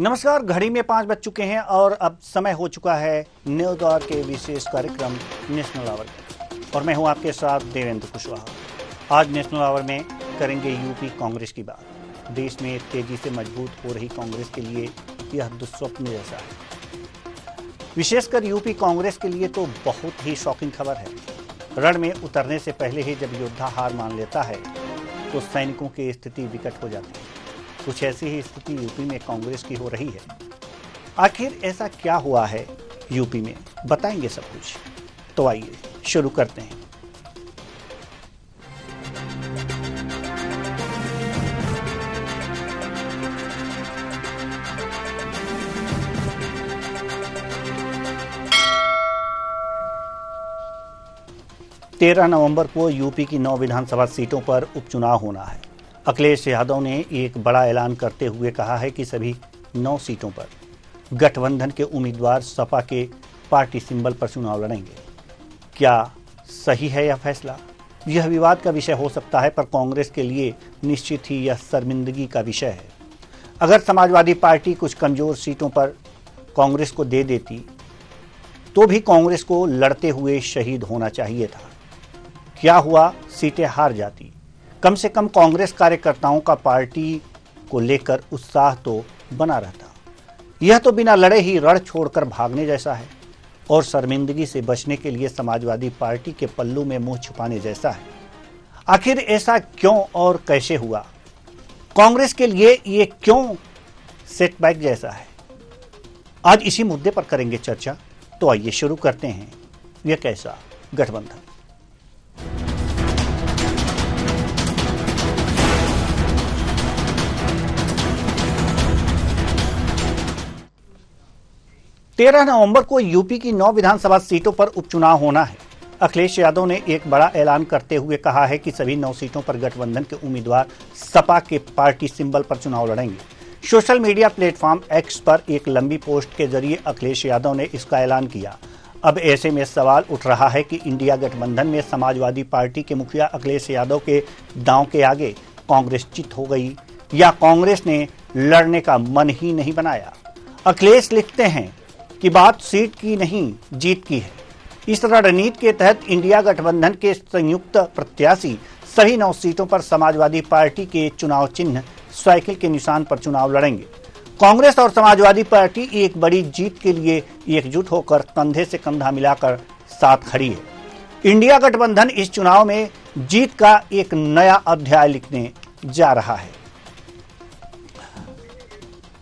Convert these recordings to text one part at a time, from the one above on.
नमस्कार। घड़ी में 5 बज चुके हैं और अब समय हो चुका है न्यूज आवर के विशेष कार्यक्रम नेशनल आवर का। और मैं हूं आपके साथ देवेंद्र कुशवाहा। आज नेशनल आवर में करेंगे यूपी कांग्रेस की बात। देश में तेजी से मजबूत हो रही कांग्रेस के लिए यह दुस्वप्न जैसा है। विशेषकर यूपी कांग्रेस के लिए तो बहुत ही शॉकिंग खबर है। रण में उतरने से पहले ही जब योद्धा हार मान लेता है तो सैनिकों की स्थिति विकट हो जाती है। कुछ ऐसी ही स्थिति यूपी में कांग्रेस की हो रही है। आखिर ऐसा क्या हुआ है यूपी में, बताएंगे सब कुछ। तो आइए शुरू करते हैं। तेरह नवंबर को यूपी की 9 विधानसभा सीटों पर उपचुनाव होना है। अखिलेश यादव ने एक बड़ा ऐलान करते हुए कहा है कि सभी 9 सीटों पर गठबंधन के उम्मीदवार सपा के पार्टी सिंबल पर चुनाव लड़ेंगे। क्या सही है यह फैसला? यह विवाद का विषय हो सकता है, पर कांग्रेस के लिए निश्चित ही यह शर्मिंदगी का विषय है। अगर समाजवादी पार्टी कुछ कमजोर सीटों पर कांग्रेस को दे देती तो भी कांग्रेस को लड़ते हुए शहीद होना चाहिए था। क्या हुआ? सीटें हार जाती। कम से कम कांग्रेस कार्यकर्ताओं का पार्टी को लेकर उत्साह तो बना रहता। यह तो बिना लड़े ही रण छोड़कर भागने जैसा है और शर्मिंदगी से बचने के लिए समाजवादी पार्टी के पल्लू में मुंह छुपाने जैसा है। आखिर ऐसा क्यों और कैसे हुआ? कांग्रेस के लिए ये क्यों सेटबैक जैसा है? आज इसी मुद्दे पर करेंगे चर्चा। तो आइए शुरू करते हैं। यह कैसा गठबंधन। तेरह नवंबर को यूपी की 9 विधानसभा सीटों पर उपचुनाव होना है। अखिलेश यादव ने एक बड़ा ऐलान करते हुए कहा है कि सभी 9 सीटों पर गठबंधन के उम्मीदवार सपा के पार्टी सिंबल पर चुनाव लड़ेंगे। सोशल मीडिया प्लेटफॉर्म एक्स पर एक लंबी पोस्ट के जरिए अखिलेश यादव ने इसका ऐलान किया। अब ऐसे में सवाल उठ रहा है कि इंडिया गठबंधन में समाजवादी पार्टी के मुखिया अखिलेश यादव के दांव के आगे कांग्रेस चित हो गई या कांग्रेस ने लड़ने का मन ही नहीं बनाया। अखिलेश लिखते हैं कि बात सीट की नहीं, जीत की है। इस रणनीति के तहत इंडिया गठबंधन के संयुक्त प्रत्याशी सभी 9 सीटों पर समाजवादी पार्टी के चुनाव चिन्ह साइकिल के निशान पर चुनाव लड़ेंगे। कांग्रेस और समाजवादी पार्टी एक बड़ी जीत के लिए एकजुट होकर कंधे से कंधा मिलाकर साथ खड़ी है। इंडिया गठबंधन इस चुनाव में जीत का एक नया अध्याय लिखने जा रहा है।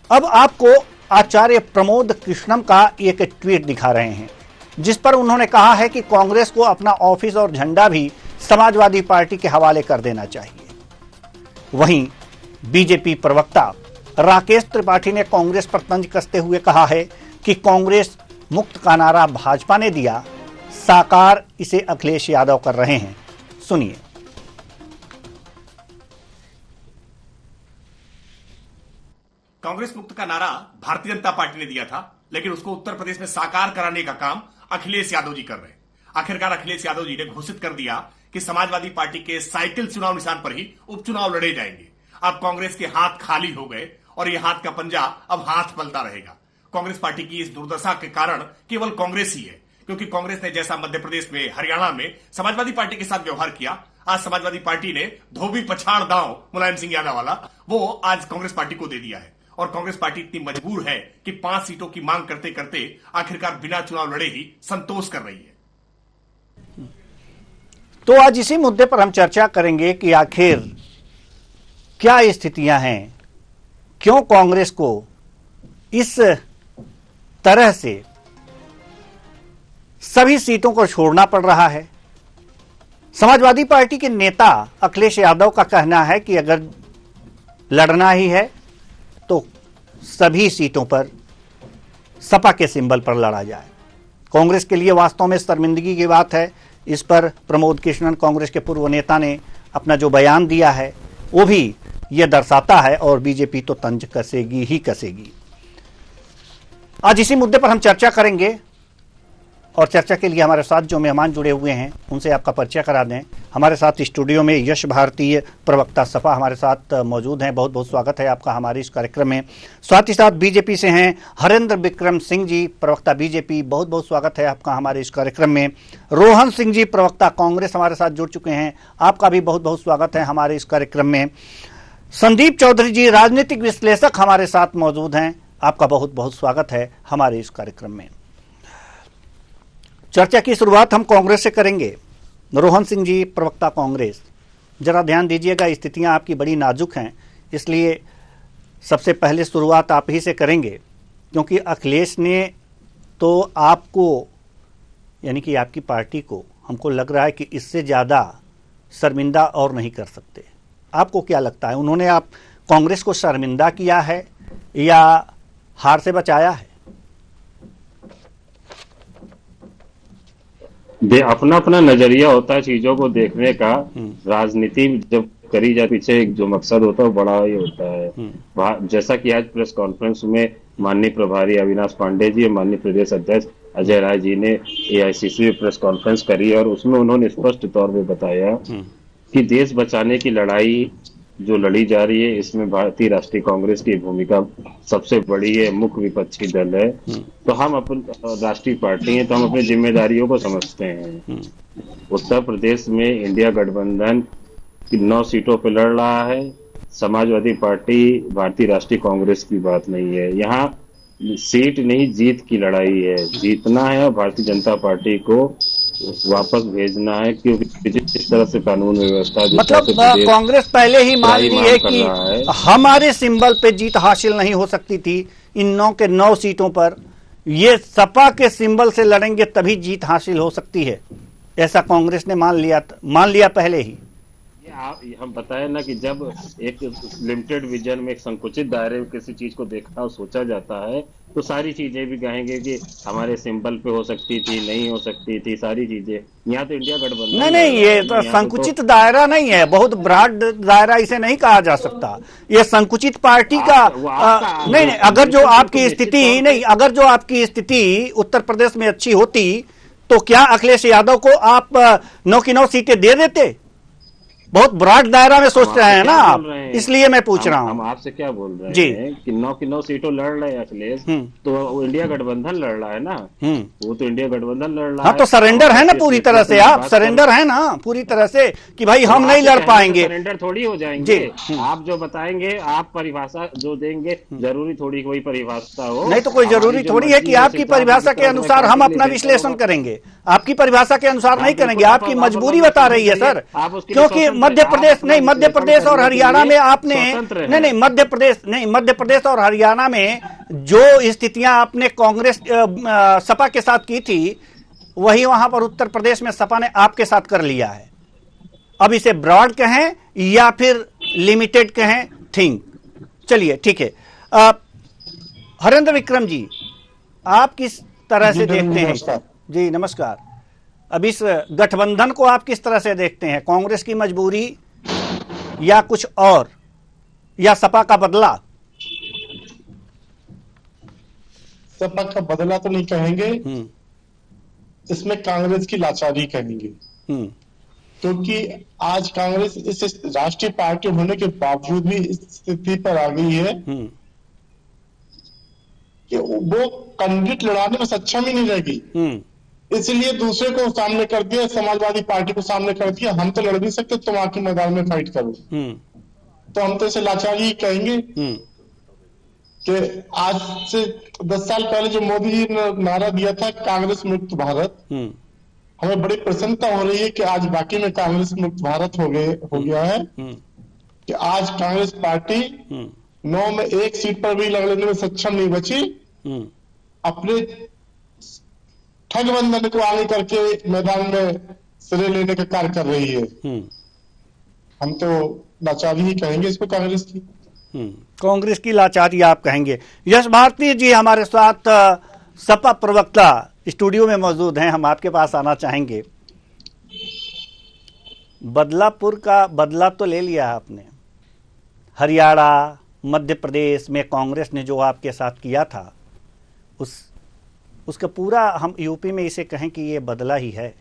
अब आपको आचार्य प्रमोद कृष्णम का एक ट्वीट दिखा रहे हैं, जिस पर उन्होंने कहा है कि कांग्रेस को अपना ऑफिस और झंडा भी समाजवादी पार्टी के हवाले कर देना चाहिए। वहीं बीजेपी प्रवक्ता राकेश त्रिपाठी ने कांग्रेस पर तंज कसते हुए कहा है कि कांग्रेस मुक्त का नारा भाजपा ने दिया, साकार इसे अखिलेश यादव कर रहे हैं। सुनिए। कांग्रेस मुक्त का नारा भारतीय जनता पार्टी ने दिया था, लेकिन उसको उत्तर प्रदेश में साकार कराने का काम अखिलेश यादव जी कर रहे हैं। आखिरकार अखिलेश यादव जी ने घोषित कर दिया कि समाजवादी पार्टी के साइकिल चुनाव निशान पर ही उपचुनाव लड़े जाएंगे। अब कांग्रेस के हाथ खाली हो गए और यह हाथ का पंजा अब हाथ पलता रहेगा। कांग्रेस पार्टी की इस दुर्दशा के कारण केवल कांग्रेस ही है, क्योंकि कांग्रेस ने जैसा मध्य प्रदेश में, हरियाणा में समाजवादी पार्टी के साथ व्यवहार किया, आज समाजवादी पार्टी ने धोबी पछाड़ दांव मुलायम सिंह यादव वाला वो आज कांग्रेस पार्टी को दे दिया है। और कांग्रेस पार्टी इतनी मजबूर है कि 5 सीटों की मांग करते करते आखिरकार बिना चुनाव लड़े ही संतोष कर रही है। तो आज इसी मुद्दे पर हम चर्चा करेंगे कि आखिर क्या स्थितियां हैं, क्यों कांग्रेस को इस तरह से सभी सीटों को छोड़ना पड़ रहा है। समाजवादी पार्टी के नेता अखिलेश यादव का कहना है कि अगर लड़ना ही है तो सभी सीटों पर सपा के सिंबल पर लड़ा जाए। कांग्रेस के लिए वास्तव में शर्मिंदगी की बात है। इस पर प्रमोद कृष्णन, कांग्रेस के पूर्व नेता, ने अपना जो बयान दिया है वो भी यह दर्शाता है और बीजेपी तो तंज कसेगी ही कसेगी। आज इसी मुद्दे पर हम चर्चा करेंगे और चर्चा के लिए हमारे साथ जो मेहमान जुड़े हुए हैं उनसे आपका परिचय करा दें। हमारे साथ स्टूडियो में यश भारतीय प्रवक्ता सपा हमारे साथ मौजूद हैं। बहुत बहुत स्वागत है आपका हमारे इस कार्यक्रम में। साथ ही साथ बीजेपी से हैं हरेंद्र विक्रम सिंह जी, प्रवक्ता बीजेपी, बहुत बहुत स्वागत है आपका हमारे इस कार्यक्रम में। रोहन सिंह जी, प्रवक्ता कांग्रेस, हमारे साथ जुड़ चुके हैं, आपका भी बहुत बहुत स्वागत है हमारे इस कार्यक्रम में। संदीप चौधरी जी, राजनीतिक विश्लेषक, हमारे साथ मौजूद हैं, आपका बहुत बहुत स्वागत है हमारे इस कार्यक्रम में। चर्चा की शुरुआत हम कांग्रेस से करेंगे। रोहन सिंह जी, प्रवक्ता कांग्रेस, जरा ध्यान दीजिएगा, स्थितियां आपकी बड़ी नाजुक हैं, इसलिए सबसे पहले शुरुआत आप ही से करेंगे, क्योंकि अखिलेश ने तो आपको, यानी कि आपकी पार्टी को, हमको लग रहा है कि इससे ज़्यादा शर्मिंदा और नहीं कर सकते। आपको क्या लगता है, उन्होंने आप कांग्रेस को शर्मिंदा किया है या हार से बचाया है? अपना अपना नजरिया होता है चीजों को देखने का। राजनीति जब करी जाए, पीछे एक जो मकसद होता है वो बड़ा ही होता है। जैसा कि आज प्रेस कॉन्फ्रेंस में माननीय प्रभारी अविनाश पांडे जी और माननीय प्रदेश अध्यक्ष अजय राय जी ने एआईसीसी में प्रेस कॉन्फ्रेंस करी और उसमें उन्होंने स्पष्ट तौर पे बताया कि देश बचाने की लड़ाई जो लड़ी जा रही है, इसमें भारतीय राष्ट्रीय कांग्रेस की भूमिका सबसे बड़ी है, मुख्य विपक्षी दल है। तो हम अपनी राष्ट्रीय पार्टी हैं, तो हम अपनी जिम्मेदारियों को समझते हैं। उत्तर प्रदेश में इंडिया गठबंधन 9 सीटों पर लड़ रहा है। समाजवादी पार्टी भारतीय राष्ट्रीय कांग्रेस की बात नहीं है, यहाँ सीट नहीं जीत की लड़ाई है। जीतना है और भारतीय जनता पार्टी को वापस भेजना है, क्योंकि जिस तरह से कानून व्यवस्था, मतलब कांग्रेस पहले ही मान ली है कि हमारे सिंबल पे जीत हासिल नहीं हो सकती थी इन 9 के 9 सीटों पर, ये सपा के सिंबल से लड़ेंगे तभी जीत हासिल हो सकती है, ऐसा कांग्रेस ने मान लिया पहले ही। हम बताए ना कि जब एक लिमिटेड विजन में, एक संकुचित दायरे में किसी चीज को देखा और सोचा जाता है, तो सारी चीजें भी कहेंगे कि हमारे सिंबल पे हो सकती थी, नहीं हो सकती थी, सारी चीजें। यहाँ तो इंडिया गठबंधन नहीं, ये तो संकुचित दायरा नहीं है, बहुत ब्रॉड दायरा इसे नहीं कहा जा सकता। ये संकुचित पार्टी का नहीं, अगर जो आपकी स्थिति उत्तर प्रदेश में अच्छी होती तो क्या अखिलेश यादव को आप 9 की 9 सीटें दे देते? बहुत ब्रॉड दायरा में सोच रहे हैं ना आप, इसलिए मैं पूछ रहा हूँ। हम आपसे क्या बोल रहे हैं कि 9 की 9 सीटों लड़ रहे हैं अखिलेश, तो वो इंडिया गठबंधन लड़ रहा है ना, वो तो इंडिया गठबंधन लड़ रहा है। हाँ, तो सरेंडर है ना पूरी तरह से, आप सरेंडर है ना पूरी तरह से कि भाई हम नहीं लड़ पाएंगे। सरेंडर थोड़ी हो जाएंगे, आप जो बताएंगे, आप परिभाषा जो देंगे, जरूरी थोड़ी कोई परिभाषा हो। नहीं तो कोई जरूरी थोड़ी है कि आपकी परिभाषा के अनुसार हम अपना विश्लेषण करेंगे, आपकी परिभाषा के अनुसार नहीं करेंगे। आपकी मजबूरी बता रही है सर, क्योंकि मध्य प्रदेश और हरियाणा में आपने नहीं मध्य प्रदेश और हरियाणा में जो स्थितियां आपने कांग्रेस सपा के साथ की थी, वही वहां पर उत्तर प्रदेश में सपा ने आपके साथ कर लिया है। अब इसे ब्रॉड कहें या फिर लिमिटेड कहें, थिंक, चलिए ठीक है। हरेंद्र विक्रम जी, आप किस तरह से देखते हैं? जी नमस्कार। अब इस गठबंधन को आप किस तरह से देखते हैं? कांग्रेस की मजबूरी या कुछ और, या सपा का बदला? सपा का बदला तो नहीं कहेंगे, इसमें कांग्रेस की लाचारी कहेंगे। क्योंकि आज कांग्रेस इस राष्ट्रीय पार्टी होने के बावजूद भी इस स्थिति पर आ गई है कि वो कैंडिडेट लड़ाने में सक्षम ही नहीं रहेगी। इसलिए दूसरे को सामने कर दिया, समाजवादी पार्टी को सामने कर दिया, हम तो लड़ नहीं सकते, तुम आके मैदान में फाइट करो। तो हम तो इसे लाचारी कहेंगे कि आज से 10 साल पहले जो मोदी जी ने नारा दिया था कांग्रेस मुक्त भारत, हमें बड़ी प्रसन्नता हो रही है कि आज बाकी में कांग्रेस मुक्त भारत हो गया है कि आज कांग्रेस पार्टी 9 में 1 सीट पर भी लड़ने में सक्षम नहीं बची, अपने ठगबंधन को आगे करके मैदान में सिरे लेने का कार्य कर रही है। हम तो लाचारी ही कहेंगे इसको, कांग्रेस की। कांग्रेस की लाचारी आप कहेंगे। यश भारती जी हमारे साथ सपा प्रवक्ता स्टूडियो में मौजूद हैं, हम आपके पास आना चाहेंगे। बदलापुर का बदला तो ले लिया आपने, हरियाणा मध्य प्रदेश में कांग्रेस ने जो आपके साथ किया था, उसका पूरा हम यूपी में इसे कहें कि ये बदला ही है।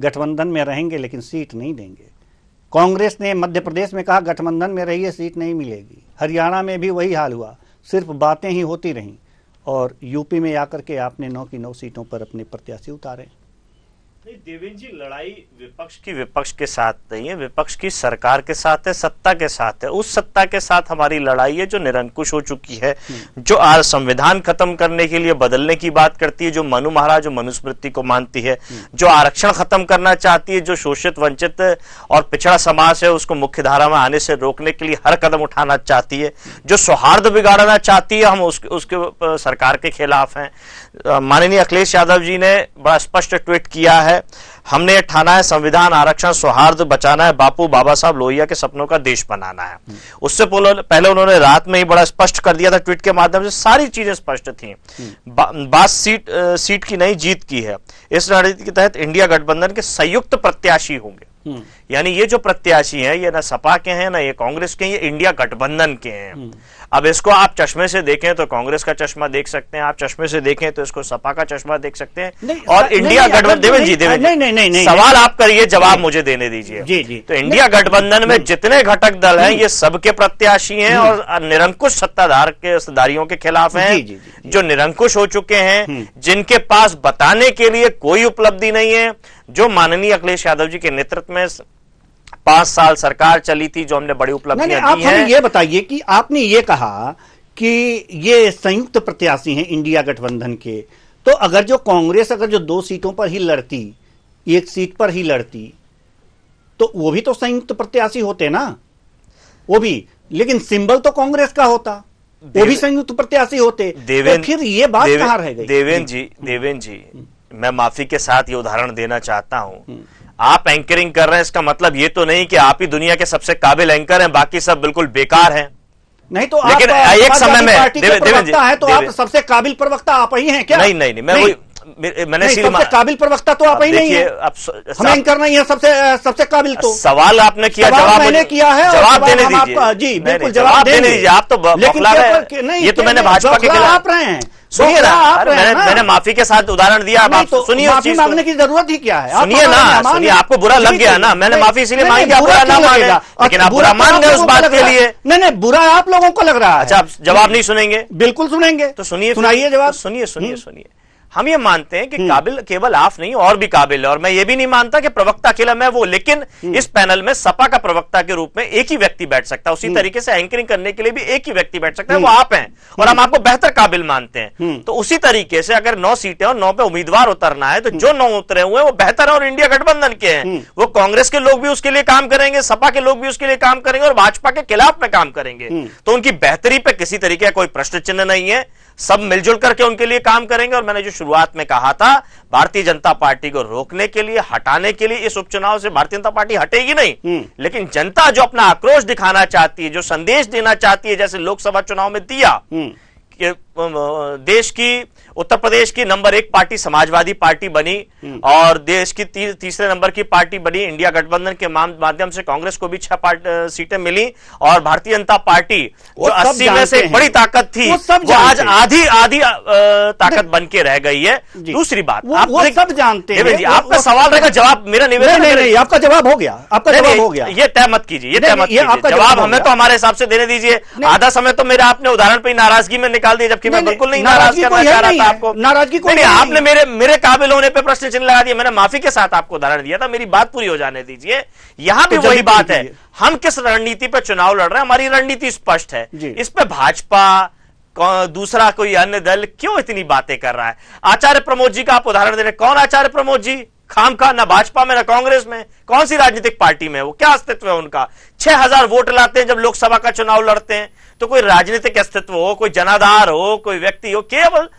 गठबंधन में रहेंगे लेकिन सीट नहीं देंगे। कांग्रेस ने मध्य प्रदेश में कहा गठबंधन में रहिए, सीट नहीं मिलेगी। हरियाणा में भी वही हाल हुआ, सिर्फ बातें ही होती रहीं। और यूपी में आकर के आपने 9 की 9 सीटों पर अपने प्रत्याशी उतारे। नहीं देवेंद्र जी, लड़ाई विपक्ष के साथ नहीं है, विपक्ष की सरकार के साथ है, सत्ता के साथ है। उस सत्ता के साथ हमारी लड़ाई है जो निरंकुश हो चुकी है, जो आज संविधान खत्म करने के लिए बदलने की बात करती है, जो मनु महाराज जो मनुस्मृति को मानती है, जो आरक्षण खत्म करना चाहती है, जो शोषित वंचित और पिछड़ा समाज है उसको मुख्य धारा में आने से रोकने के लिए हर कदम उठाना चाहती है, जो सौहार्द बिगाड़ना चाहती है, हम उसके सरकार के खिलाफ हैं। माननीय अखिलेश यादव जी ने बड़ा स्पष्ट ट्वीट किया है, हमने ये ठाना है संविधान, आरक्षण, सौहार्द बचाना है, बापू बाबा साहब लोहिया के सपनों का देश बनाना है। उससे पहले उन्होंने रात में ही बड़ा स्पष्ट कर दिया था, ट्वीट के माध्यम से सारी चीजें स्पष्ट थी। बात सीट की नहीं, जीत की है। इस रणनीति के तहत इंडिया गठबंधन के संयुक्त प्रत्याशी होंगे। यानी ये जो प्रत्याशी हैं ये ना सपा के हैं ना ये कांग्रेस के हैं, ये इंडिया गठबंधन के हैं। अब इसको आप चश्मे से देखें तो कांग्रेस का चश्मा देख सकते हैं, आप चश्मे से देखें तो इसको सपा का चश्मा देख सकते हैं। और इंडिया गठबंधन, देवेंद्र जी सवाल आप करिए, जवाब मुझे देने दीजिए। जी। तो इंडिया गठबंधन में जितने घटक दल हैं ये सबके प्रत्याशी हैं और निरंकुश सत्ताधारियों के खिलाफ हैं, जो निरंकुश हो चुके हैं, जिनके पास बताने के लिए कोई उपलब्धि नहीं है। जो माननीय अखिलेश यादव जी के नेतृत्व में 5 साल सरकार चली थी, जो हमने बड़ी उपलब्धियां दी हैं। हमें ये बताइए कि आपने ये कहा कि ये संयुक्त प्रत्याशी हैं इंडिया गठबंधन के, तो अगर जो कांग्रेस अगर जो 2 सीटों पर ही लड़ती, 1 सीट पर ही लड़ती, तो वो भी तो संयुक्त प्रत्याशी होते ना, वो भी, लेकिन सिंबल तो कांग्रेस का होता, वो भी संयुक्त प्रत्याशी होते। तो फिर ये बात कहां रह गई? देवेंद्र जी मैं माफी के साथ ये उदाहरण देना चाहता हूं। आप एंकरिंग कर रहे हैं, इसका मतलब ये तो नहीं कि आप ही दुनिया के सबसे काबिल एंकर हैं, बाकी सब बिल्कुल बेकार हैं। नहीं तो लेकिन आप एक समय में प्रवक्ता है, तो आप सबसे काबिल प्रवक्ता आप ही हैं क्या? नहीं, मैंने सबसे काबिल प्रवक्ता तो आप ही नहीं है। हम एंकर नहीं है सबसे काबिल। तो सवाल आपने किया, जवाब मैंने किया है, जवाब देने दीजिए। जी बिल्कुल जवाब देने दीजिए। आप तो बौखला रहे हैं, ये तो मैंने भाजपा के खिलाफ आप रहे हैं। सुनिए ना, मैंने माफी के साथ उदाहरण दिया, आप सुनिए। माफी मांगने की जरूरत ही क्या है? सुनिए ना, सुनिए, आपको बुरा लग गया ना, मैंने माफी इसीलिए मांगी, आप बुरा ना मांगे, लेकिन आप बुरा मान गए उस बात के लिए। नहीं, बुरा आप लोगों को लग रहा है। अच्छा, आप जवाब नहीं सुनेंगे? बिल्कुल सुनेंगे। तो सुनिए, सुनाइए जवाब। सुनिए। हम ये मानते हैं कि काबिल केवल आप नहीं और भी काबिल है, और मैं ये भी नहीं मानता कि प्रवक्ता अकेला मैं वो, लेकिन इस पैनल में सपा का प्रवक्ता के रूप में एक ही व्यक्ति बैठ सकता है, उसी तरीके से एंकरिंग करने के लिए भी एक ही व्यक्ति बैठ सकता है, वो आप हैं, और हम आपको बेहतर काबिल मानते हैं। तो उसी तरीके से अगर 9 सीटें और 9 पे उम्मीदवार उतरना है, तो जो 9 उतरे हुए हैं वो बेहतर है और इंडिया गठबंधन के हैं। वो कांग्रेस के लोग भी उसके लिए काम करेंगे, सपा के लोग भी उसके लिए काम करेंगे और भाजपा के खिलाफ में काम करेंगे। तो उनकी बेहतरी पे किसी तरीके का कोई प्रश्न चिन्ह नहीं है, सब मिलजुल करके उनके लिए काम करेंगे। और मैंने जो शुरुआत में कहा था, भारतीय जनता पार्टी को रोकने के लिए, हटाने के लिए, इस उपचुनाव से भारतीय जनता पार्टी हटेगी नहीं, लेकिन जनता जो अपना आक्रोश दिखाना चाहती है, जो संदेश देना चाहती है, जैसे लोकसभा चुनाव में दिया कि देश की, उत्तर प्रदेश की नंबर 1 पार्टी समाजवादी पार्टी बनी और देश की तीसरे नंबर की पार्टी बनी इंडिया गठबंधन के माध्यम से कांग्रेस को भी 6 सीटें मिली, और भारतीय जनता पार्टी जो 80 में से एक बड़ी ताकत थी वो आज आधी ताकत बन के रह गई है। दूसरी बात, आप सब जानते हैं। आपका सवाल रहेगा, जवाब मेरा निवेदन नहीं, आपका जवाब हो गया, आपका जवाब हो गया। ये तय मत कीजिए, जवाब हमें तो हमारे हिसाब से देने दीजिए। आधा समय तो मेरा आपने उदाहरण पे नाराजगी में निकाल दिया, जबकि मैं बिल्कुल नहीं नाराज करना चाह रहा था आपको। नाराजगी को नहीं, आपने मेरे काबिल होने पे प्रश्न चिन्ह लगा दिया। मैंने माफी के साथ आपको उदाहरण दिया था, मेरी बात पूरी हो जाने दीजिए। यहां भी वही बात है, हम किस रणनीति पर चुनाव लड़ रहे हैं, हमारी रणनीति स्पष्ट है। इस पे भाजपा दूसरा कोई अन्य दल क्यों इतनी बातें कर रहा है? आचार्य प्रमोद जी का आप उदाहरण दे रहे, कौन आचार्य प्रमोद जी? खाम खा ना भाजपा में ना कांग्रेस में, कौन सी राजनीतिक पार्टी में, वो क्या अस्तित्व है उनका? 6000 वोट लाते हैं जब लोकसभा का चुनाव लड़ते हैं, तो कोई राजनीतिक अस्तित्व हो, कोई जनाधार हो, कोई व्यक्ति हो, केवल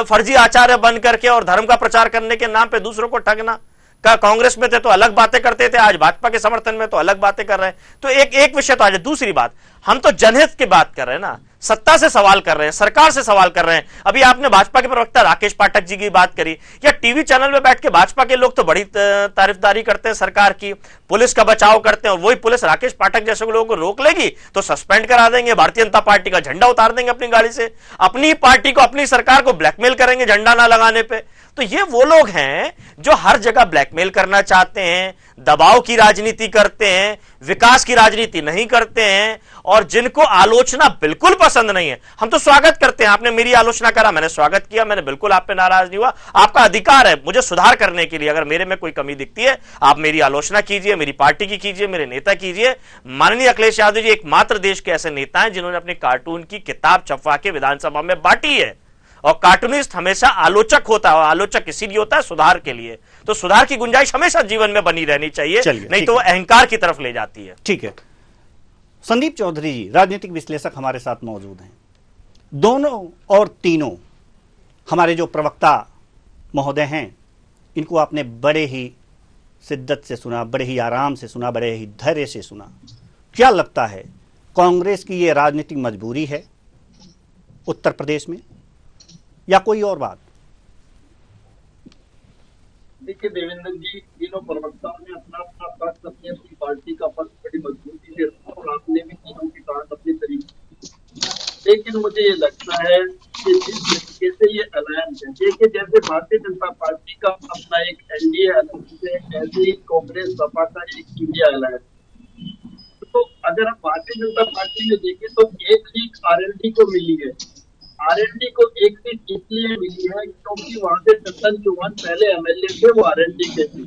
फर्जी आचार्य बन करके और धर्म का प्रचार करने के नाम पे दूसरों को ठगना। कांग्रेस में थे तो अलग बातें करते थे, आज भाजपा के समर्थन में तो अलग बातें कर रहे हैं। तो एक विषय तो आज। दूसरी बात, हम तो जनहित की बात कर रहे हैं ना, सत्ता से सवाल कर रहे हैं, सरकार से सवाल कर रहे हैं। अभी आपने भाजपा के प्रवक्ता राकेश पाठक जी की बात करी, या टीवी चैनल में बैठ के भाजपा के लोग तो बड़ी तारीफदारी करते हैं सरकार की, पुलिस का बचाव करते हैं, और वही पुलिस राकेश पाठक जैसे लोगों को रोक लेगी तो सस्पेंड करा देंगे, भारतीय जनता पार्टी का झंडा उतार देंगे अपनी गाड़ी से, अपनी पार्टी को, अपनी सरकार को ब्लैकमेल करेंगे झंडा ना लगाने पे। तो ये वो लोग हैं जो हर जगह ब्लैकमेल करना चाहते हैं, दबाव की राजनीति करते हैं, विकास की राजनीति नहीं करते हैं, और जिनको आलोचना बिल्कुल पसंद नहीं है। हम तो स्वागत करते हैं, आपने मेरी आलोचना करा, मैंने स्वागत किया, मैंने बिल्कुल आप पे नाराज नहीं हुआ। आपका अधिकार है मुझे सुधार करने के लिए, अगर मेरे में कोई कमी दिखती है आप मेरी आलोचना कीजिए, मेरी पार्टी की कीजिए, मेरे नेता कीजिए। माननीय अखिलेश यादव जी एकमात्र देश के ऐसे नेता हैं जिन्होंने अपनी कार्टून की किताब छपवा के विधानसभा में बांटी है, और कार्टूनिस्ट हमेशा आलोचक होता है, और आलोचक इसीलिए होता है सुधार के लिए। तो सुधार की गुंजाइश हमेशा जीवन में बनी रहनी चाहिए, नहीं तो वो अहंकार की तरफ ले जाती है। ठीक है, संदीप चौधरी जी राजनीतिक विश्लेषक हमारे साथ मौजूद हैं। दोनों और तीनों हमारे जो प्रवक्ता महोदय हैं, इनको आपने बड़े ही शिद्दत से सुना, बड़े ही आराम से सुना, बड़े ही धैर्य से सुना। क्या लगता है कांग्रेस की ये राजनीतिक मजबूरी है उत्तर प्रदेश में, या कोई और बात? देखिए देवेंद्र जी, तीनों प्रवक्ताओं ने अपना अपना पक्ष, अपनी अपनी पार्टी का पक्ष बड़ी मजबूती से रखा, और आपने भी तीनों के साथ अपने तरीके। लेकिन मुझे ये लगता है कि जिस तरीके से ये अलायंस है, देखिए जैसे भारतीय जनता पार्टी का अपना एक एनडीए अलायंस है, ऐसे ही कांग्रेस सपा का एक इंडिया अलायंस। तो अगर आप भारतीय जनता पार्टी में देखें तो एक सीट आरएलडी को मिली है। आरएलडी को एक सीट इसलिए मिली है क्योंकि वहां से चंदन चौहान पहले एमएलए थे, वो आरएलडी के थे।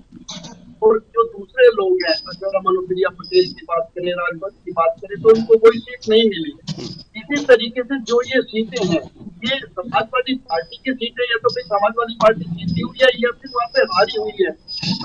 और जो दूसरे लोग हैं, अगर हम अनुप्रिया पटेल की बात करें, राजभर की बात करें, तो उनको कोई सीट नहीं मिली है। इसी तरीके से जो ये सीटें हैं, ये समाजवादी पार्टी की सीटें, या तो फिर समाजवादी पार्टी जीती हुई है या फिर वहां पे हारी हुई है,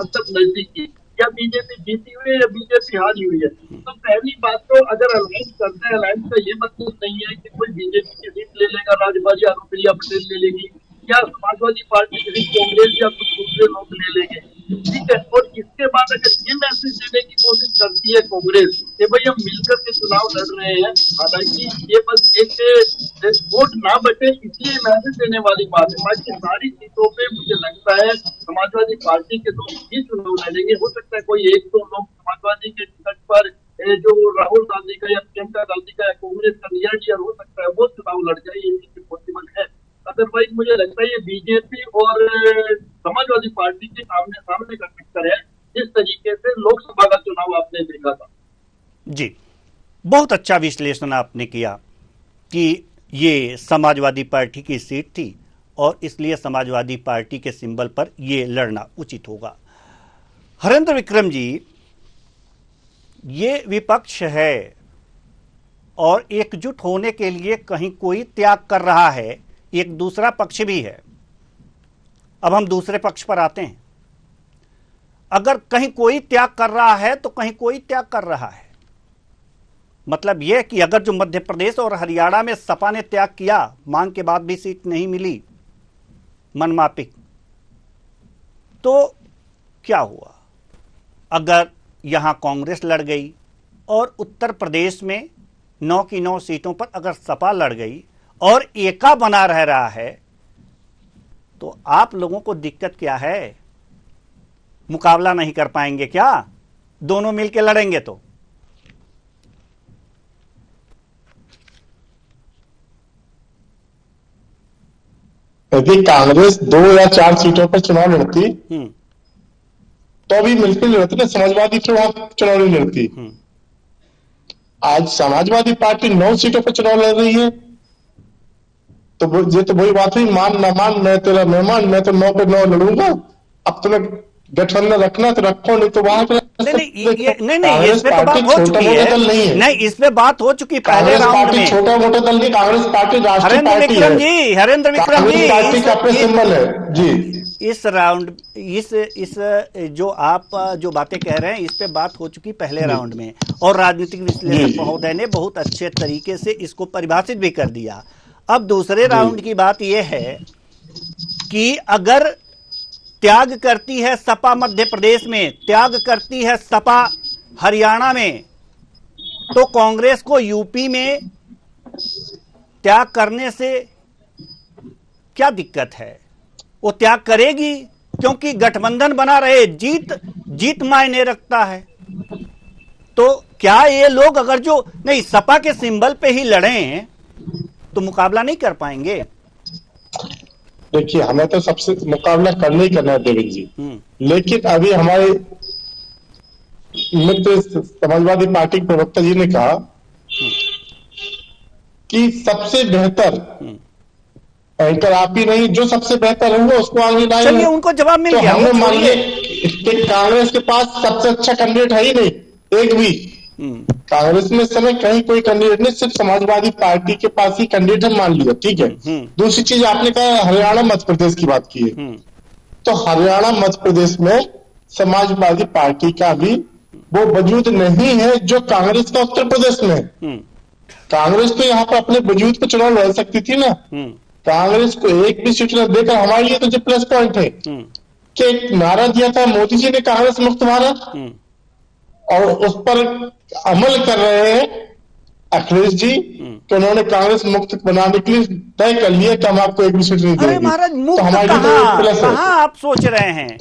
मतलब नजदीकी, या बीजेपी जीती हुई है या बीजेपी हारी हुई है। तो पहली बात तो अगर अलायंस करते हैं, अलायंस का ये मतलब नहीं है कि कोई बीजेपी की सीट ले लेगा, राजभर या अनुप्रिया पटेल ले लेगी, या समाजवादी पार्टी की सीट कांग्रेस या कुछ दूसरे लोग ले लेंगे, ठीक है। और इसके बाद अगर ये मैसेज देने की कोशिश करती है कांग्रेस कि भाई हम मिलकर के चुनाव लड़ रहे हैं, हालांकि ये बस एक वोट ना बचे इसलिए मैसेज देने वाली बात है। बाकी सारी सीटों पे मुझे लगता है समाजवादी पार्टी के लोग ही चुनाव लड़ेंगे। हो सकता है कोई एक दो लोग समाजवादी के टिकट पर, जो राहुल गांधी का या प्रियंका गांधी का या कांग्रेस का नियर डियर हो सकता है, वो चुनाव लड़ जाए, ये पॉसिबल है। अदरवाइज मुझे लगता है ये बीजेपी और समाजवादी पार्टी के सामने सामने का टक्कर है, जिस तरीके से लोकसभा का चुनाव आपने देखा था। जी, बहुत अच्छा विश्लेषण आपने किया कि ये समाजवादी पार्टी की सीट थी और इसलिए समाजवादी पार्टी के सिंबल पर ये लड़ना उचित होगा। हरेंद्र विक्रम जी, ये विपक्ष है और एकजुट होने के लिए कहीं कोई त्याग कर रहा है, एक दूसरा पक्ष भी है। अब हम दूसरे पक्ष पर आते हैं। अगर कहीं कोई त्याग कर रहा है तो कहीं कोई त्याग कर रहा है। मतलब यह कि अगर जो मध्य प्रदेश और हरियाणा में सपा ने त्याग किया, मांग के बाद भी सीट नहीं मिली, मनमाफिक, तो क्या हुआ? अगर यहां कांग्रेस लड़ गई और उत्तर प्रदेश में 9 की 9 सीटों पर अगर सपा लड़ गई और एका बना रह रहा है, तो आप लोगों को दिक्कत क्या है? मुकाबला नहीं कर पाएंगे क्या? दोनों मिलकर लड़ेंगे तो? यदि कांग्रेस 2 या 4 सीटों पर चुनाव लड़ती तो अभी मिलकर लड़ती ना, समाजवादी फिर वहां चुनाव नहीं लड़ती। आज समाजवादी पार्टी 9 सीटों पर चुनाव लड़ रही है, तो ये तो वही बात हुई, मान ना मान मैं तेरा मेहमान, मैं तो 9 पे 9 लड़ूंगा। अब तुम्हें गठबंधन रखना तो रखो, नहीं तो वहां नहीं, इस पे तो बात हो चुकी है। नहीं, इस पे बात हो चुकी पहले राउंड में। छोटा मोटा दल नहीं, कांग्रेस पार्टी राष्ट्रीय पार्टी है। हरेंद्र विक्रम जी, पार्टी का अपना सिंबल है जी। इस राउंड, इस जो आप जो बातें कह रहे हैं, इस पे बात हो चुकी पहले राउंड में, और राजनीतिक विश्लेषक महोदय ने बहुत अच्छे तरीके से इसको परिभाषित भी कर दिया। अब दूसरे राउंड की बात यह है कि अगर त्याग करती है सपा मध्य प्रदेश में, त्याग करती है सपा हरियाणा में, तो कांग्रेस को यूपी में त्याग करने से क्या दिक्कत है? वो त्याग करेगी क्योंकि गठबंधन बना रहे, जीत मायने रखता है। तो क्या ये लोग अगर जो नहीं सपा के सिंबल पे ही लड़ें तो मुकाबला नहीं कर पाएंगे? देखिए हमें तो सबसे मुकाबला करना ही करना है देवेंद्र जी, लेकिन अभी हमारे मित्र समाजवादी पार्टी के प्रवक्ता जी ने कहा कि सबसे बेहतर एंकर आप ही नहीं, जो सबसे बेहतर होगा उसको आगे लाएंगे। चलिए उनको जवाब मिल तो गया। हमने मान लिया कांग्रेस के पास सबसे अच्छा कैंडिडेट है ही नहीं एक भी। कांग्रेस में इस समय कहीं कोई कैंडिडेट नहीं, सिर्फ समाजवादी पार्टी के पास ही कैंडिडेट है, मान लिया, ठीक है। दूसरी चीज आपने कहा हरियाणा मध्य प्रदेश की बात की है, तो हरियाणा मध्य प्रदेश में समाजवादी पार्टी का भी वो वजूद नहीं है जो कांग्रेस का उत्तर प्रदेश में है। कांग्रेस तो यहाँ पर अपने वजूद को चुनाव लड़ सकती थी ना। कांग्रेस को एक भी सीट न देकर हमारे लिए तो जो प्लस पॉइंट है कि एक नारा दिया था मोदी जी ने कांग्रेस मुक्त भारत, और उस पर अमल कर रहे हैं अखिलेश जी, तो उन्होंने कांग्रेस मुक्त बनाने के लिए तय कर लिया कि हम आपको एक भी सीट नहीं देंगे। अरे महाराज मुक्त तो हमारे कहां आप सोच रहे हैं,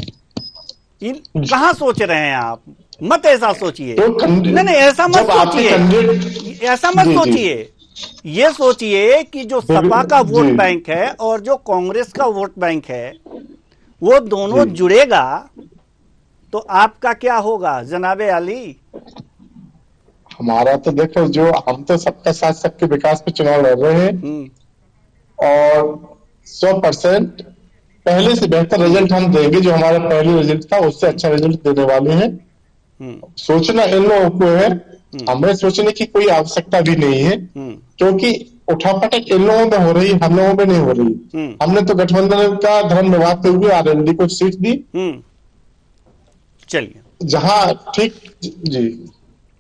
कहां सोच रहे हैं आप? मत ऐसा सोचिए, नहीं ऐसा मत सोचिए, ऐसा मत सोचिए। ये सोचिए कि जो सपा का वोट बैंक है और जो कांग्रेस का वोट बैंक है वो दोनों जुड़ेगा तो आपका क्या होगा जनाबे अली? हमारा तो देखो, जो हम तो सबका साथ सबके विकास पे चुनाव लड़ रहे हैं और 100% पहले से बेहतर रिजल्ट हम देंगे। जो हमारा पहले रिजल्ट था उससे अच्छा रिजल्ट देने वाले हैं। सोचना इन लोगों को है, हमें सोचने की कोई आवश्यकता भी नहीं है, क्योंकि उठापटक इन लोगों में हो रही, हम लोगों में नहीं हो रही। हमने तो गठबंधन का धर्म निभाते हुए आरएलडी को सीट दी। चलिए, जहां ठीक जी,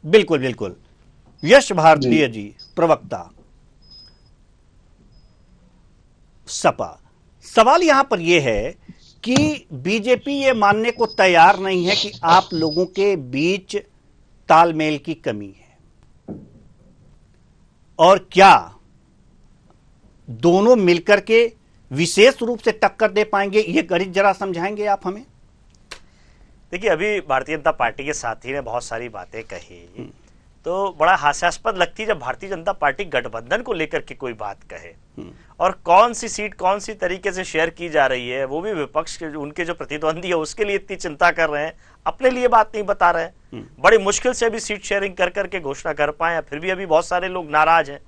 बिल्कुल बिल्कुल। यश भारतीय जी प्रवक्ता सपा, सवाल यहां पर यह है कि बीजेपी ये मानने को तैयार नहीं है कि आप लोगों के बीच तालमेल की कमी है, और क्या दोनों मिलकर के विशेष रूप से टक्कर दे पाएंगे? ये गणित जरा समझाएंगे आप हमें? देखिए, अभी भारतीय जनता पार्टी के साथी ने बहुत सारी बातें कही तो बड़ा हास्यास्पद लगती है जब भारतीय जनता पार्टी गठबंधन को लेकर के कोई बात कहे, और कौन सी सीट कौन सी तरीके से शेयर की जा रही है वो भी विपक्ष के उनके जो प्रतिद्वंदी है उसके लिए इतनी चिंता कर रहे हैं, अपने लिए बात नहीं बता रहे हैं। बड़ी मुश्किल से अभी सीट शेयरिंग कर करके घोषणा कर पाए, फिर भी अभी बहुत सारे लोग नाराज हैं।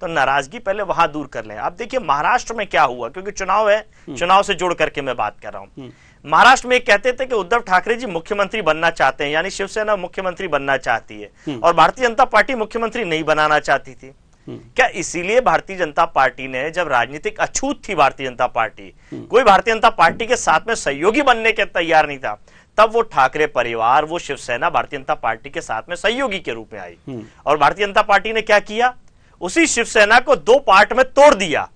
तो नाराजगी पहले वहां दूर कर लें। अब देखिए महाराष्ट्र में क्या हुआ, क्योंकि चुनाव है, चुनाव से जोड़ करके मैं बात कर रहा हूं। महाराष्ट्र में कहते थे कि उद्धव ठाकरे जी मुख्यमंत्री बनना चाहते हैं, यानी शिवसेना मुख्यमंत्री बनना चाहती है, और भारतीय जनता पार्टी मुख्यमंत्री नहीं बनाना चाहती थी। क्या इसीलिए भारतीय जनता पार्टी ने, जब राजनीतिक अछूत थी भारतीय जनता पार्टी, कोई भारतीय जनता पार्टी के साथ में सहयोगी बनने के तैयार नहीं था, तब वो ठाकरे परिवार, वो शिवसेना भारतीय जनता पार्टी के साथ में सहयोगी के रूप में आई, और भारतीय जनता पार्टी ने क्या किया, उसी शिवसेना को दो पार्ट में तोड़ दिया,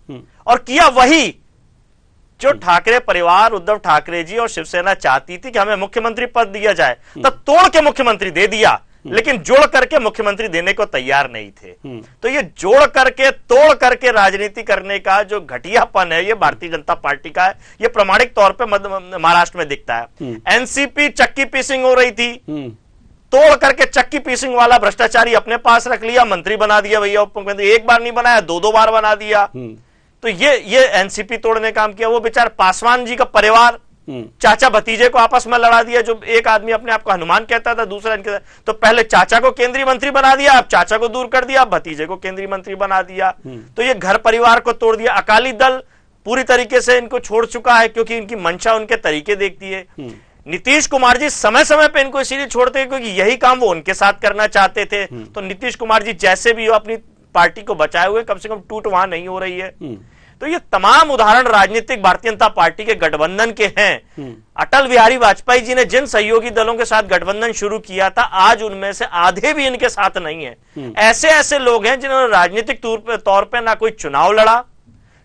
और किया वही जो ठाकरे परिवार, उद्धव ठाकरे जी और शिवसेना चाहती थी कि हमें मुख्यमंत्री पद दिया जाए, तब तोड़ के मुख्यमंत्री दे दिया, लेकिन जोड़ करके मुख्यमंत्री देने को तैयार नहीं थे। तो ये जोड़ करके तोड़ करके राजनीति करने का जो घटियापन है, ये भारतीय जनता पार्टी का है, ये प्रमाणिक तौर पे महाराष्ट्र में दिखता है। एनसीपी चक्की पीसिंग हो रही थी, तोड़ करके चक्की पीसिंग वाला भ्रष्टाचारी अपने पास रख लिया, मंत्री बना दिया भैया, उप मुख्यमंत्री एक बार नहीं बनाया, दो बार बना दिया। तो ये एनसीपी तोड़ने काम किया। वो बेचारे पासवान जी का परिवार चाचा भतीजे को आपस में लड़ा दिया, जो एक आदमी अपने आप को हनुमान कहता था, दूसरा इनके, तो पहले चाचा को केंद्रीय मंत्री बना दिया, अब चाचा को दूर कर दिया, अब भतीजे को केंद्रीय मंत्री बना दिया। तो ये घर परिवार को तोड़ दिया। अकाली दल पूरी तरीके से इनको छोड़ चुका है, क्योंकि इनकी मंशा उनके तरीके देखती है। नीतीश कुमार जी समय समय पे इनको इसीलिए छोड़ते हैं क्योंकि यही काम वो उनके साथ करना चाहते थे। तो नीतीश कुमार जी जैसे भी हो अपनी पार्टी को बचाए हुए, कम से कम टूट वहां नहीं हो रही है। तो ये तमाम उदाहरण राजनीतिक भारतीय जनता पार्टी के गठबंधन के हैं। अटल बिहारी वाजपेयी जी ने जिन सहयोगी दलों के साथ गठबंधन शुरू किया था, आज उनमें से आधे भी इनके साथ नहीं है। ऐसे ऐसे लोग हैं जिन्होंने राजनीतिक तौर पे ना कोई चुनाव लड़ा,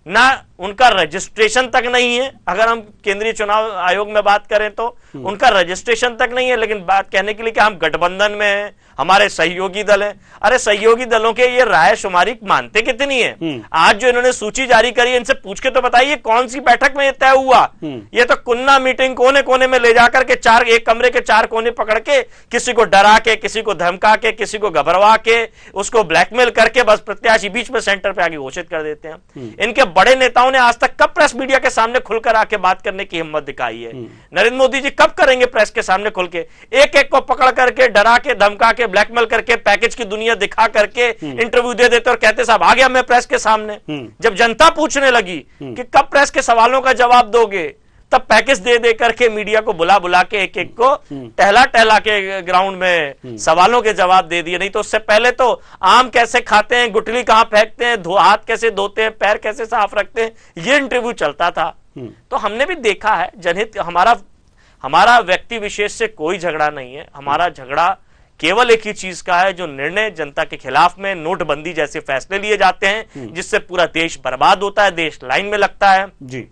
ना उनका रजिस्ट्रेशन तक नहीं है। अगर हम केंद्रीय चुनाव आयोग में बात करें तो उनका रजिस्ट्रेशन तक नहीं है, लेकिन बात कहने के लिए कि हम गठबंधन में हैं, हमारे सहयोगी दल हैं। अरे सहयोगी दलों के ये राय शुमारी मानते कितनी है? आज जो इन्होंने सूची जारी करी, इनसे पूछ के तो बताइए कौन सी बैठक में ये तय हुआ? ये तो कुन्ना मीटिंग कोने कोने में ले जाकर के एक कमरे के 4 कोने पकड़ के किसी को डरा के, किसी को धमका के, किसी को घबरवा के, उसको ब्लैकमेल करके बस प्रत्याशी बीच में सेंटर पे आगे घोषित कर देते हैं। इनके बड़े नेताओं नेताओं ने आज तक कब प्रेस मीडिया के सामने खुलकर आके बात करने की हिम्मत दिखाई है? नरेंद्र मोदी जी कब करेंगे प्रेस के सामने खुल के? एक एक को पकड़ करके, डरा के, धमका के, ब्लैकमेल करके, पैकेज की दुनिया दिखा करके इंटरव्यू दे देते और कहते साहब आ गया मैं प्रेस के सामने। जब जनता पूछने लगी कि कब प्रेस के सवालों का जवाब दोगे, तब पैकेज दे दे करके मीडिया को बुला बुला के एक एक को टहला टहला के ग्राउंड में सवालों के जवाब दे दिए। नहीं तो उससे पहले तो आम कैसे खाते हैं, गुठली कहां फेंकते हैं, हाथ कैसे धोते हैं, पैर कैसे साफ रखते हैं, ये इंटरव्यू चलता था। तो हमने भी देखा है जनहित, हमारा व्यक्ति विशेष से कोई झगड़ा नहीं है। हमारा झगड़ा केवल एक ही चीज का है, जो निर्णय जनता के खिलाफ में नोटबंदी जैसे फैसले लिए जाते हैं जिससे पूरा देश बर्बाद होता है, देश लाइन में लगता है। जी,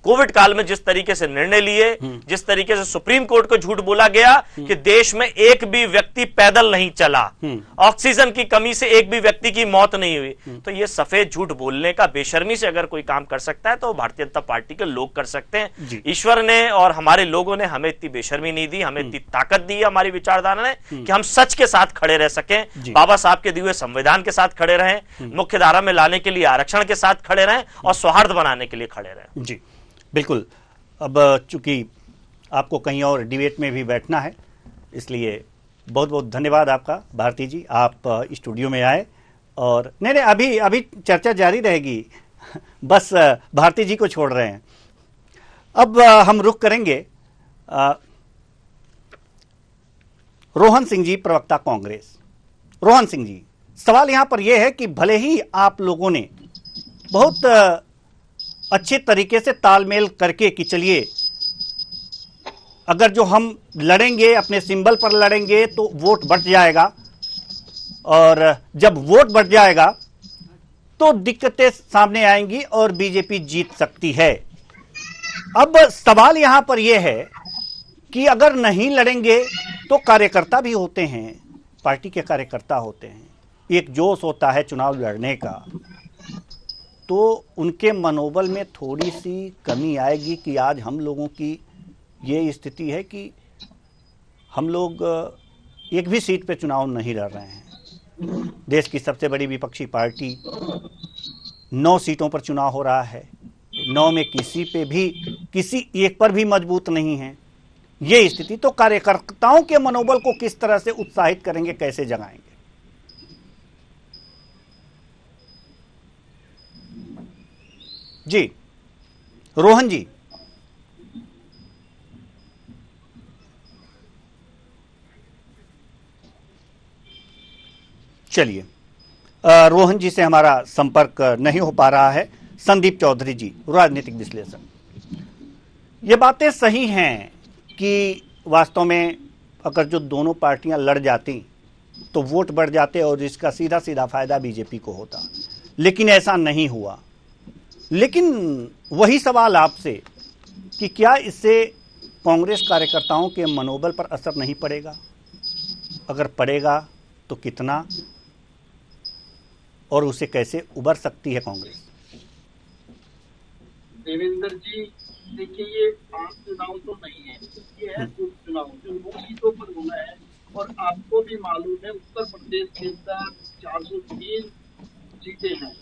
कोविड काल में जिस तरीके से निर्णय लिए, जिस तरीके से सुप्रीम कोर्ट को झूठ बोला गया कि देश में एक भी व्यक्ति पैदल नहीं चला, ऑक्सीजन की कमी से एक भी व्यक्ति की मौत नहीं हुई, तो ये सफेद झूठ बोलने का बेशर्मी से अगर कोई काम कर सकता है तो भारतीय जनता पार्टी के लोग कर सकते हैं। ईश्वर ने और हमारे लोगों ने हमें इतनी बेशर्मी नहीं दी, हमें इतनी ताकत दी है हमारी विचारधारा ने कि हम सच के साथ खड़े रह सकें, बाबा साहब के दिए हुए संविधान के साथ खड़े रहें, मुख्य धारा में लाने के लिए आरक्षण के साथ खड़े रहें और सौहार्द बनाने के लिए खड़े रहें। जी बिल्कुल। अब चूंकि आपको कहीं और डिबेट में भी बैठना है, इसलिए बहुत बहुत धन्यवाद आपका भारती जी, आप स्टूडियो में आए। और नहीं अभी चर्चा जारी रहेगी, बस भारती जी को छोड़ रहे हैं। अब हम रुख करेंगे रोहन सिंह जी, प्रवक्ता कांग्रेस। रोहन सिंह जी, सवाल यहां पर यह है कि भले ही आप लोगों ने बहुत अच्छे तरीके से तालमेल करके कि चलिए अगर जो हम लड़ेंगे अपने सिंबल पर लड़ेंगे तो वोट बढ़ जाएगा, और जब वोट बढ़ जाएगा तो दिक्कतें सामने आएंगी और बीजेपी जीत सकती है। अब सवाल यहां पर यह है कि अगर नहीं लड़ेंगे तो कार्यकर्ता भी होते हैं, पार्टी के कार्यकर्ता होते हैं, एक जोश होता है चुनाव लड़ने का, तो उनके मनोबल में थोड़ी सी कमी आएगी कि आज हम लोगों की ये स्थिति है कि हम लोग एक भी सीट पे चुनाव नहीं लड़ रहे हैं। देश की सबसे बड़ी विपक्षी पार्टी 9 सीटों पर चुनाव हो रहा है, 9 में किसी एक पर भी मजबूत नहीं है। ये स्थिति, तो कार्यकर्ताओं के मनोबल को किस तरह से उत्साहित करेंगे, कैसे जगाएंगे? जी रोहन जी। चलिए, रोहन जी से हमारा संपर्क नहीं हो पा रहा है। संदीप चौधरी जी, राजनीतिक विश्लेषक। ये बातें सही हैं कि वास्तव में अगर जो दोनों पार्टियां लड़ जाती तो वोट बढ़ जाते और इसका सीधा सीधा फायदा बीजेपी को होता, लेकिन ऐसा नहीं हुआ। लेकिन वही सवाल आपसे कि क्या इससे कांग्रेस कार्यकर्ताओं के मनोबल पर असर नहीं पड़ेगा? अगर पड़ेगा तो कितना, और उसे कैसे उबर सकती है कांग्रेस? देवेंद्र जी, देखिए ये आम चुनाव तो नहीं है, ये है उपचुनाव जो 9 सीटों पर होना है। और आपको भी मालूम है उत्तर प्रदेश के अंदर 403 सीटें हैं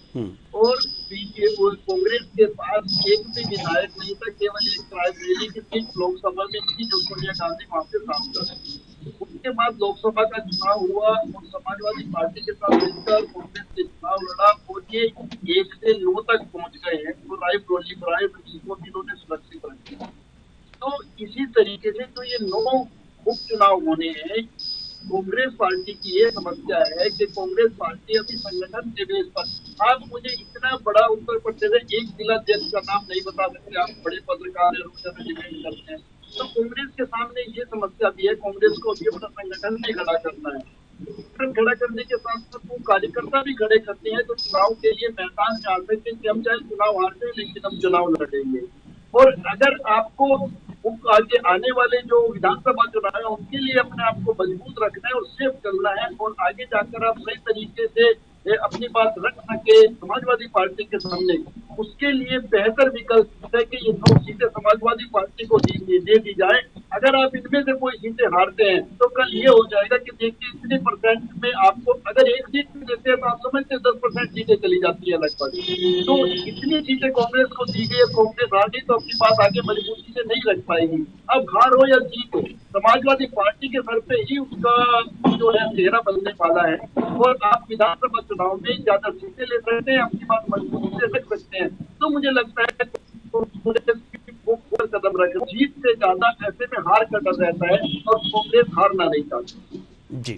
और कांग्रेस के पास एक भी विधायक नहीं था, केवल एक रायबरेली की सीट लोकसभा में थी जो सोनिया गांधी वहां से सांसद है। उसके बाद लोकसभा का चुनाव हुआ और समाजवादी पार्टी के साथ मिलकर कांग्रेस से चुनाव लड़ा और ये 1 से 9 तक पहुंच गए हैं। तो रायबरेली को इन्होंने सुरक्षित रखा। तो इसी तरीके से जो ये 9 उपचुनाव होने हैं, कांग्रेस पार्टी की ये समस्या है कि कांग्रेस पार्टी अभी संगठन के बेस पर, आप मुझे इतना बड़ा उत्तर प्रदेश एक जिला अध्यक्ष का नाम नहीं बता सकते, आप बड़े पत्रकार डिबेट करते हैं, तो कांग्रेस के सामने ये समस्या भी है। कांग्रेस को अभी अपना संगठन भी खड़ा करना है, खड़ा करने के साथ साथ वो कार्यकर्ता भी खड़े करते हैं तो चुनाव के लिए मैदान में आ सकते हैं कि हम चाहे चुनाव हारते हैं लेकिन हम चुनाव लड़ेंगे। और अगर आपको आगे आने वाले जो विधानसभा चुनाव है उनके लिए अपने आप को मजबूत रखना है और सेफ चलना है और आगे जाकर आप सही तरीके से अपनी बात रख सके समाजवादी पार्टी के सामने, उसके लिए बेहतर विकल्प है कि ये 9 सीटें समाजवादी पार्टी को दे दी जाए अगर आप इनमें से कोई सीटें हारते हैं तो कल ये हो जाएगा कि देखिए इतने परसेंट में आपको अगर एक सीट भी देते हैं तो आप समझते 10% सीटें चली जाती है लगभग। तो इतनी सीटें कांग्रेस को दी गई, कांग्रेस हार गई तो अपनी बात आगे मजबूती से नहीं रख पाएगी। अब हार हो या जीत हो, समाजवादी पार्टी के सर पे ही उसका जो है चेहरा बनने वाला है। और आप विधानसभा चुनाव में ज्यादा सीटें ले सकते हैं, अपनी बात मजबूती से रख सकते हैं। तो मुझे लगता है कदम रखे, जीत से ज्यादा ऐसे में हार का डर रहता है और कांग्रेस हारना नहीं चाहती। जी,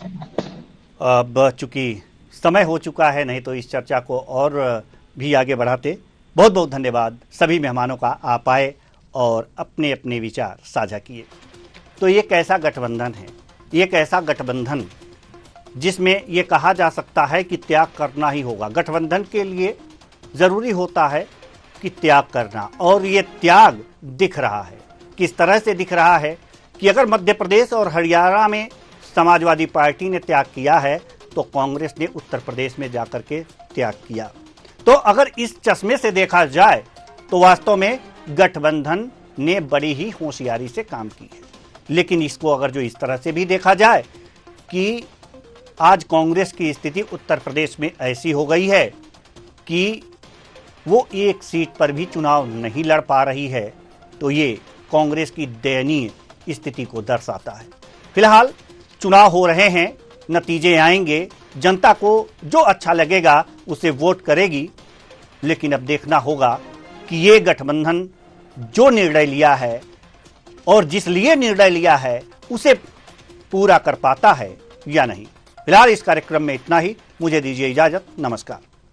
अब चूंकि समय हो चुका है, नहीं तो इस चर्चा को और भी आगे बढ़ाते। बहुत बहुत धन्यवाद सभी मेहमानों का, आप आए और अपने अपने विचार साझा किए। तो ये कैसा गठबंधन है, ये कैसा गठबंधन जिसमें ये कहा जा सकता है कि त्याग करना ही होगा। गठबंधन के लिए जरूरी होता है कि त्याग करना, और ये त्याग दिख रहा है। किस तरह से दिख रहा है कि अगर मध्य प्रदेश और हरियाणा में समाजवादी पार्टी ने त्याग किया है तो कांग्रेस ने उत्तर प्रदेश में जाकर के त्याग किया। तो अगर इस चश्मे से देखा जाए तो वास्तव में गठबंधन ने बड़ी ही होशियारी से काम की है। लेकिन इसको अगर जो इस तरह से भी देखा जाए कि आज कांग्रेस की स्थिति उत्तर प्रदेश में ऐसी हो गई है कि वो एक सीट पर भी चुनाव नहीं लड़ पा रही है, तो ये कांग्रेस की दयनीय स्थिति को दर्शाता है। फिलहाल चुनाव हो रहे हैं, नतीजे आएंगे, जनता को जो अच्छा लगेगा उसे वोट करेगी। लेकिन अब देखना होगा कि ये गठबंधन जो निर्णय लिया है और जिस लिए निर्णय लिया है उसे पूरा कर पाता है या नहीं। फिलहाल इस कार्यक्रम में इतना ही, मुझे दीजिए इजाजत, नमस्कार।